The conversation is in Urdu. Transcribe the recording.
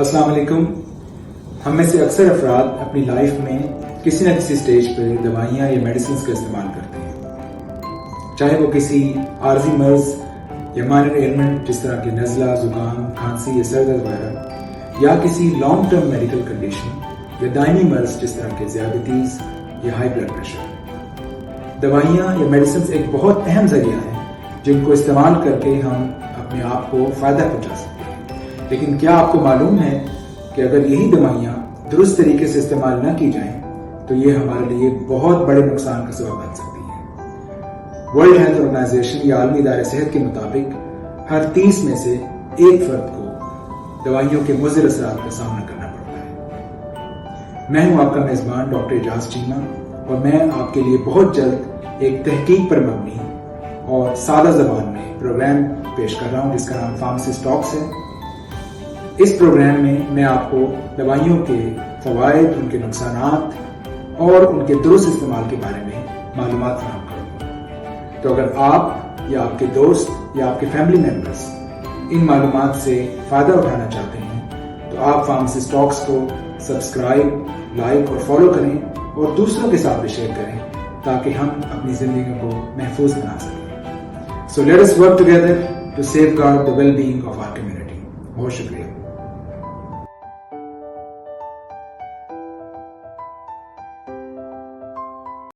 السلام علیکم. ہم میں سے اکثر افراد اپنی لائف میں کسی نہ کسی سٹیج پہ دوائیاں یا میڈیسنز کا استعمال کرتے ہیں، چاہے وہ کسی عارضی مرض یا مائنر ایلمنٹ جس طرح کی نزلہ، زکام، کھانسی یا سر درد وغیرہ، یا کسی لانگ ٹرم میڈیکل کنڈیشن یا دائمی مرض جس طرح کے ذیابیطیز یا ہائی بلڈ پریشر. دوائیاں یا میڈیسنز ایک بہت اہم ذریعہ ہے جن کو استعمال کر کے ہم اپنے آپ کو فائدہ پہنچا سکتے ہیں. لیکن کیا آپ کو معلوم ہے کہ اگر یہی دوائیاں درست طریقے سے استعمال نہ کی جائیں تو یہ ہمارے لیے بہت بڑے نقصان کا سبب بن سکتی ہیں. ورلڈ ہیلتھ آرگنائزیشن یا عالمی ادارہ صحت کے مطابق ہر 30 میں سے ایک فرد کو دوائیوں کے مضر اثرات کا سامنا کرنا پڑتا ہے. میں ہوں آپ کا میزبان ڈاکٹر اعجاز چیمہ، اور میں آپ کے لیے بہت جلد ایک تحقیق پر مبنی اور سادہ زبان میں پروگرام پیش کر رہا ہوں جس کا نام فارمیسسٹ ٹاکس ہے. اس پروگرام میں میں آپ کو دوائیوں کے فوائد، ان کے نقصانات اور ان کے درست استعمال کے بارے میں معلومات فراہم کروں گا. تو اگر آپ یا آپ کے دوست یا آپ کے فیملی ممبرز ان معلومات سے فائدہ اٹھانا چاہتے ہیں تو آپ فارمیسسٹ ٹاکس کو سبسکرائب، لائک اور فالو کریں اور دوسروں کے ساتھ بھی شیئر کریں تاکہ ہم اپنی زندگی کو محفوظ بنا سکیں. So let us work together to safeguard the well-being of our community. بہت شکریہ.